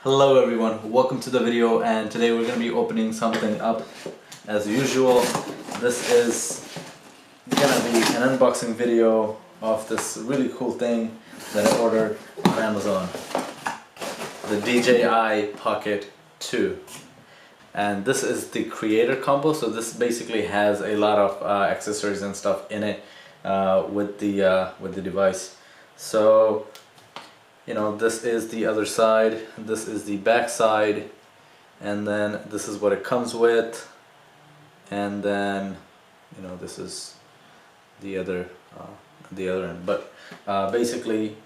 Hello everyone, welcome to the video, and today we're going to be opening something up as usual. This is going to be an unboxing video of this really cool thing that I ordered on Amazon. The DJI Pocket 2. And this is the creator combo, so this basically has a lot of accessories and stuff in it with the device. So you know, this is the other side, this is the back side, and then this is what it comes with, and then you know, this is the other end. But basically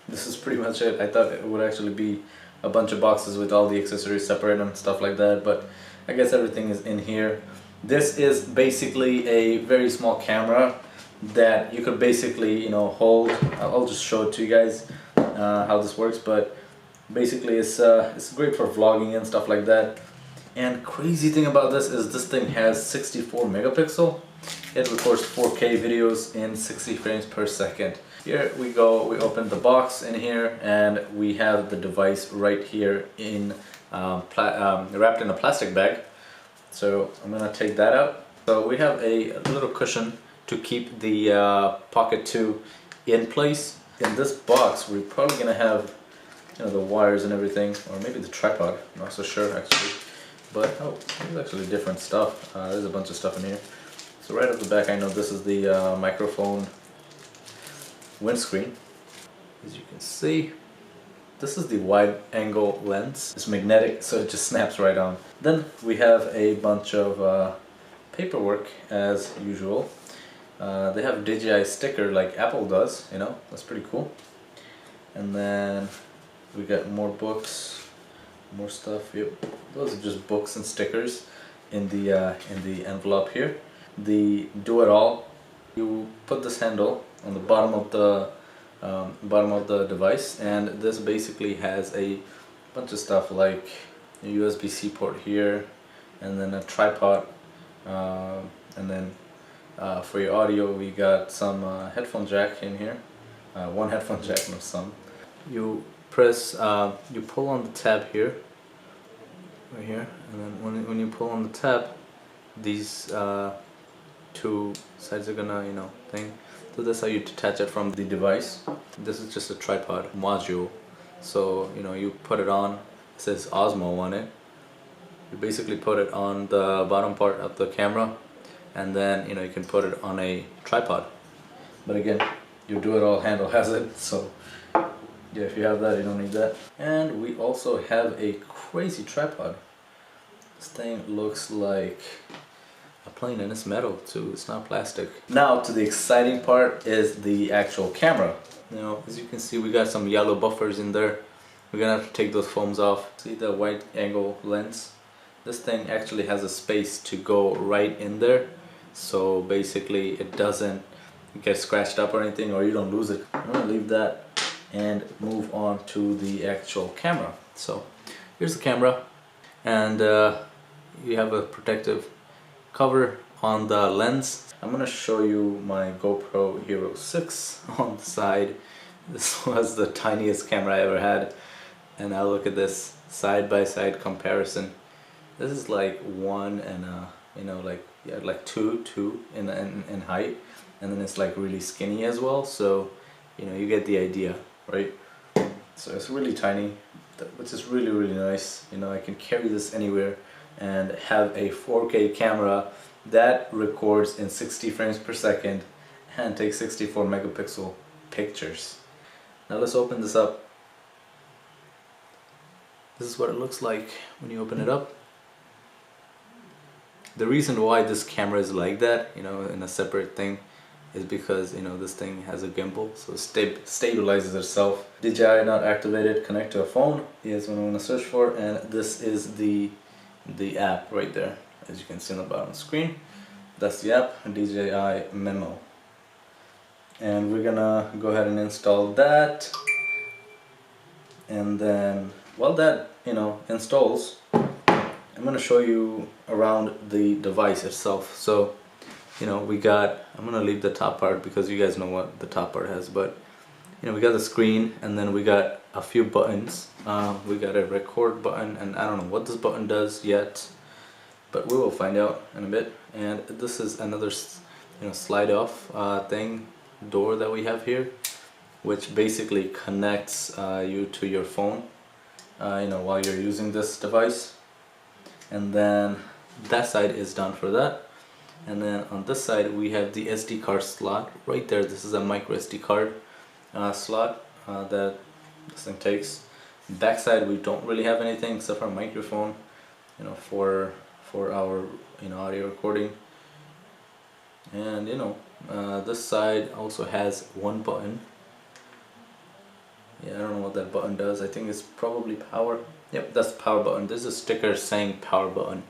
this is pretty much it. I thought it would actually be a bunch of boxes with all the accessories separate and stuff like that, but I guess everything is in here. This is basically a very small camera that you could basically, you know, hold. I'll just show it to you guys how this works, but basically it's great for vlogging and stuff like that. And crazy thing about this is this thing has 64 megapixel. It records 4K videos in 60 frames per second. Here we go, we open the box in here and we have the device right here in wrapped in a plastic bag. So I'm gonna take that out. So we have a little cushion to keep the Pocket 2 in place. In this box we're probably gonna have, you know, the wires and everything, or maybe the tripod, I'm not so sure actually. But oh, there's actually different stuff. There's a bunch of stuff in here. So right off the back, I know this is the microphone windscreen. As you can see, this is the wide angle lens. It's magnetic, so it just snaps right on. Then we have a bunch of paperwork as usual. They have a DJI sticker like Apple does, you know, that's pretty cool. And then we got more books, more stuff. Yep, those are just books and stickers in the envelope here. The do it all. You put this handle on the bottom of the device, and this basically has a bunch of stuff like a USB-C port here, and then a tripod, and then for your audio we got some headphone jack in here, one headphone jack, not some. You press, you pull on the tab here, right here, and then when you pull on the tab, these two sides are gonna, you know, thing. So that's how you detach it from the device. This is just a tripod module. So you know, you put it on. It says OSMO on it. You basically put it on the bottom part of the camera, and then you know, you can put it on a tripod. But again, your do it all handle has it, so yeah, if you have that, you don't need that. And we also have a crazy tripod. This thing looks like a plane, and it's metal too, it's not plastic. Now to the exciting part is the actual camera. You know, as you can see, we got some yellow buffers in there. We're gonna have to take those foams off. See the wide angle lens? This thing actually has a space to go right in there, so basically it doesn't get scratched up or anything, or you don't lose it. I'm gonna leave that and move on to the actual camera. So here's the camera, and you have a protective cover on the lens. I'm gonna show you my GoPro Hero 6 on the side. This was the tiniest camera I ever had, and now look at this side-by-side comparison. This is like one and you know, like, yeah, like two in height, and then it's like really skinny as well. So you know, you get the idea, right? So it's really tiny, which is really nice. You know, I can carry this anywhere and have a 4K camera that records in 60 frames per second and takes 64 megapixel pictures. Now let's open this up. This is what it looks like when you open it up. The reason why this camera is like that, you know, in a separate thing, is because, you know, this thing has a gimbal, so it stabilizes itself. DJI not activated, connect to a phone is what I'm going to search for, and this is the app right there, as you can see on the bottom screen. That's the app, DJI Memo, and we're gonna go ahead and install that. And then while that, you know, installs, I'm gonna show you around the device itself. So you know, we got, I'm gonna leave the top part because you guys know what the top part has, but we got the screen, and then we got a few buttons. We got a record button, and I don't know what this button does yet, but we will find out in a bit. And this is another slide off door that we have here, which basically connects you to your phone while you're using this device. And then that side is done for that. And then on this side we have the SD card slot right there. This is a micro SD card slot that this thing takes. Back side we don't really have anything except for a microphone, for our audio recording. And this side also has one button. Yeah, I don't know what that button does. I think it's probably power. Yep, that's the power button. This is a sticker saying power button.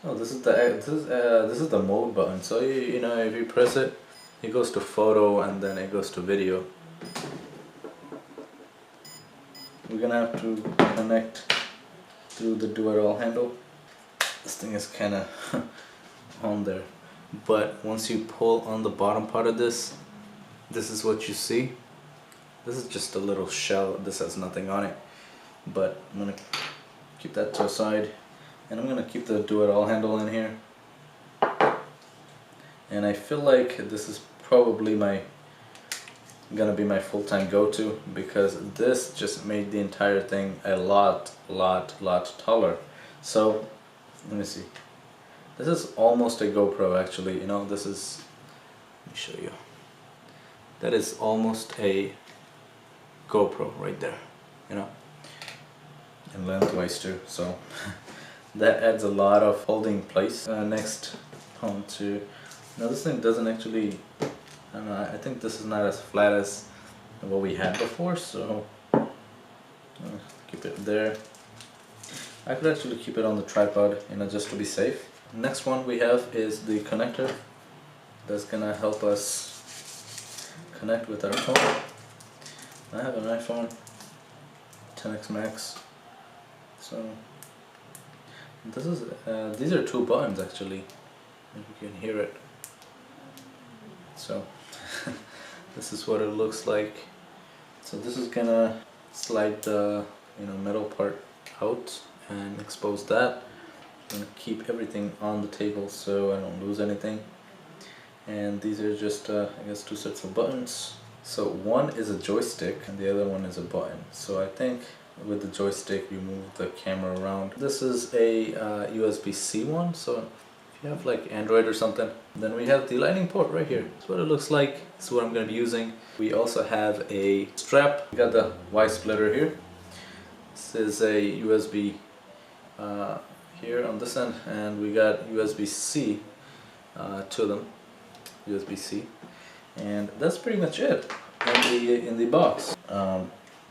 Oh, this is the mode button. So if you press it, it goes to photo and then it goes to video. We're gonna have to connect through the do-it-all handle. This thing is kind of on there, but once you pull on the bottom part of this is what you see. This is just a little shell. This has nothing on it, but I'm gonna keep that to the side, and I'm gonna keep the do-it-all handle in here. And I feel like this is probably gonna be my full-time go-to, because this just made the entire thing a lot taller. So let me see. This is almost a GoPro actually. This is, let me show you. That is almost a GoPro right there, and lengthwise too. So that adds a lot of holding place. Next on to, this thing doesn't actually, I don't know, I think this is not as flat as what we had before, so keep it there. I could actually keep it on the tripod, just to be safe. Next one we have is the connector that's gonna help us connect with our phone. I have an iPhone XS Max, so this is these are two buttons actually, if you can hear it. So this is what it looks like. So this is gonna slide the metal part out and expose that. I'm gonna keep everything on the table so I don't lose anything. And these are just I guess two sets of buttons. So one is a joystick and the other one is a button. So I think with the joystick you move the camera around. This is a USB-C one, so if you have like Android or something. Then we have the lightning port right here. That's what it looks like. This is what I'm going to be using. We also have a strap. We got the Y splitter here. This is a USB here on this end, and we got USB-C to them. USB-C. And that's pretty much it in the box.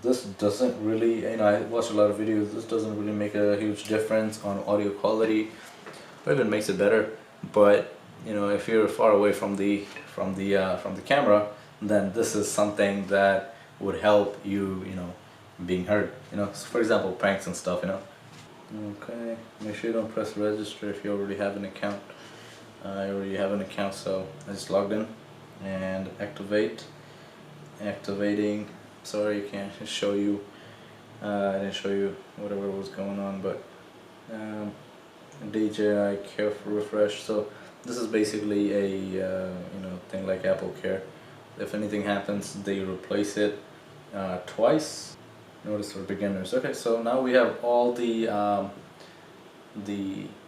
This doesn't really, I watch a lot of videos. This doesn't really make a huge difference on audio quality, or even makes it better. But if you're far away from the camera, then this is something that would help you, being heard. So for example, pranks and stuff. Okay, make sure you don't press register if you already have an account. I already have an account, so I just logged in. And activating. Sorry, I can't show you. I didn't show you whatever was going on, but DJI careful refresh. So this is basically a thing like Apple Care. If anything happens, they replace it twice. Notice for beginners. Okay, so now we have all the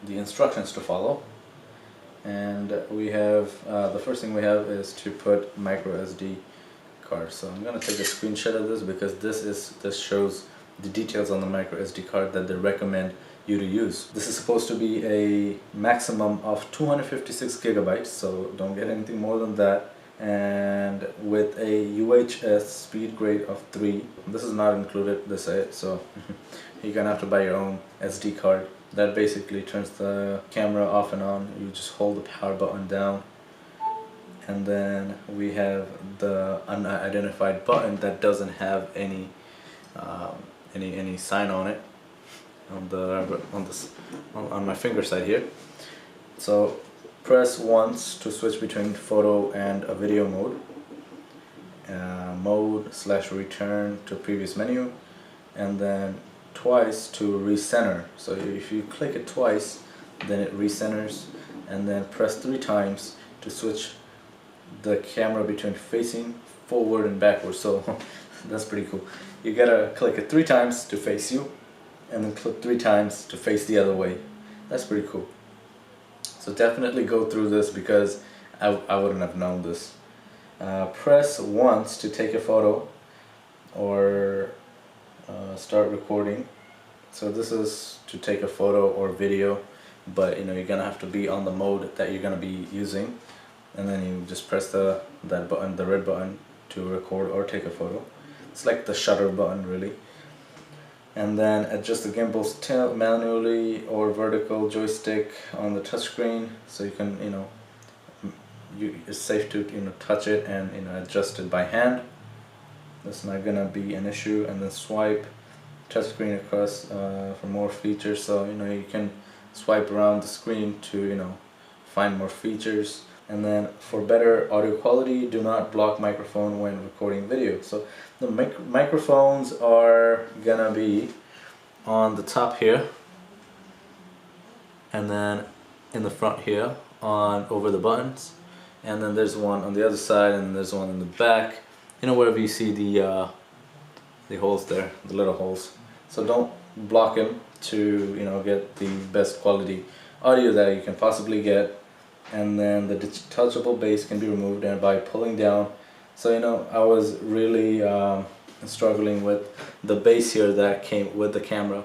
instructions to follow. And we have the first thing we have is to put micro SD card. So I'm gonna take a screenshot of this because this shows the details on the micro SD card that they recommend you to use. This is supposed to be a maximum of 256 gigabytes, so don't get anything more than that. And with a UHS speed grade of 3. This is not included, they say it, so you're gonna have to buy your own SD card. That basically turns the camera off and on. You just hold the power button down, and then we have the unidentified button that doesn't have any sign on it on my finger side here. So press once to switch between photo and a video mode. mode / return to previous menu, and then twice to recenter. So if you click it twice, then it recenters, and then press 3 times to switch the camera between facing forward and backwards. So that's pretty cool. You gotta click it 3 times to face you, and then click 3 times to face the other way. That's pretty cool. So definitely go through this, because I wouldn't have known this. Press once to take a photo or start recording. So this is to take a photo or video, but you're gonna have to be on the mode that you're gonna be using, and then you just press that button, the red button, to record or take a photo. It's like the shutter button, really. And then adjust the gimbal's tilt manually or vertical joystick on the touchscreen, so you can it's safe to touch it and adjust it by hand. That's not gonna be an issue. And then swipe touchscreen across for more features, so you can swipe around the screen to find more features. And then for better audio quality, do not block microphone when recording video. So the microphones are gonna be on the top here, and then in the front here on over the buttons, and then there's one on the other side, and there's one in the back, wherever you see the holes there, the little holes. So don't block them to get the best quality audio that you can possibly get. And then the detachable base can be removed and by pulling down. So I was really struggling with the base here that came with the camera.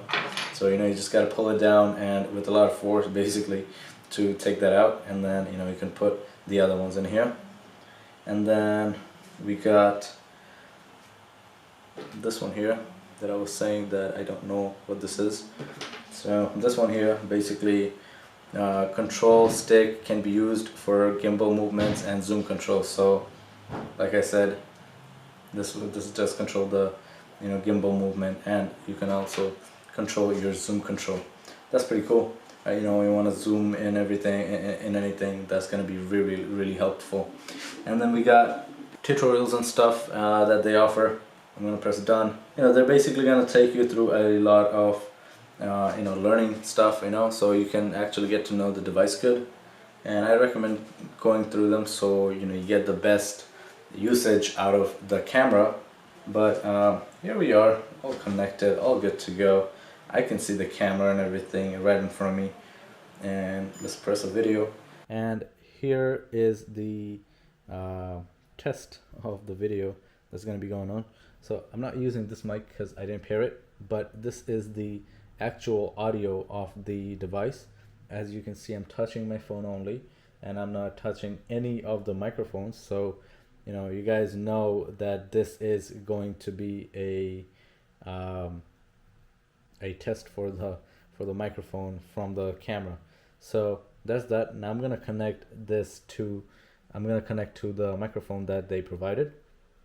So you just got to pull it down, and with a lot of force basically, to take that out. And then you can put the other ones in here. And then we got this one here that I was saying that I don't know what this is. So this one here, basically, control stick can be used for gimbal movements and zoom control. So like I said, this just control the gimbal movement, and you can also control your zoom control. That's pretty cool. You want to zoom in everything, in anything, that's going to be really helpful. And then we got tutorials and stuff that they offer. I'm going to press done. They're basically going to take you through a lot of learning stuff, so you can actually get to know the device good. And I recommend going through them, so you get the best usage out of the camera. But here we are, all connected, all good to go. I can see the camera and everything right in front of me. And let's press a video. And here is the test of the video that's going to be going on. So I'm not using this mic because I didn't pair it, but this is the actual audio of the device. As you can see, I'm touching my phone only, and I'm not touching any of the microphones. So you guys know that this is going to be a test for the microphone from the camera. So that's that. Now I'm gonna connect to the microphone that they provided,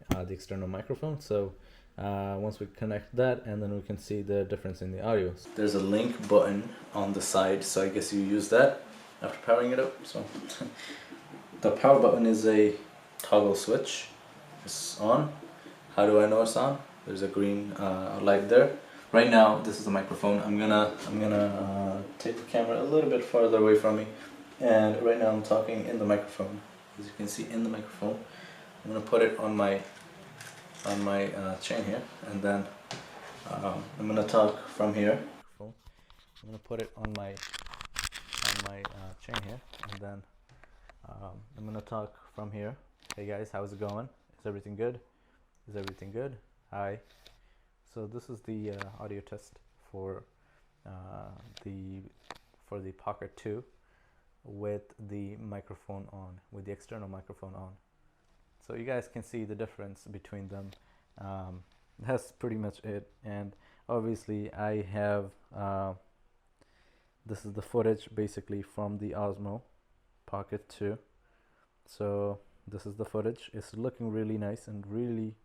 the external microphone. So once we connect that, and then we can see the difference in the audio. There's a link button on the side, so I guess you use that after powering it up. So the power button is a toggle switch. It's on. How do I know it's on? There's a green light there. Right now, this is the microphone. I'm gonna take the camera a little bit farther away from me, and right now I'm talking in the microphone. As you can see, in the microphone, I'm gonna put it on my chain here, and then I'm gonna talk from here. I'm gonna put it on my chain here, and then I'm gonna talk from here. Hey guys, how's it going? Is everything good? Is everything good? Hi. So this is the audio test for the Pocket 2 with the microphone on, with the external microphone on. So you guys can see the difference between them. That's pretty much it. And obviously I have this is the footage basically from the OSMO Pocket 2. So this is the footage. It's looking really nice, and really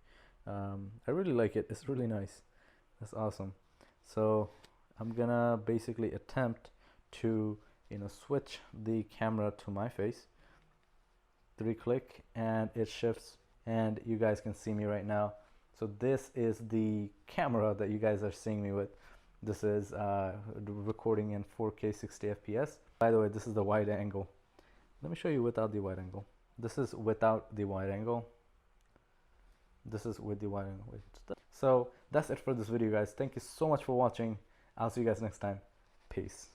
I really like it. It's really nice. That's awesome. So I'm gonna basically attempt to switch the camera to my face. 3 click, and it shifts and you guys can see me right now. So this is the camera that you guys are seeing me with. This is recording in 4K 60 FPS. By the way, this is the wide angle. Let me show you without the wide angle. This is without the wide angle. This is with the wide angle. So that's it for this video, guys. Thank you so much for watching. I'll see you guys next time. Peace.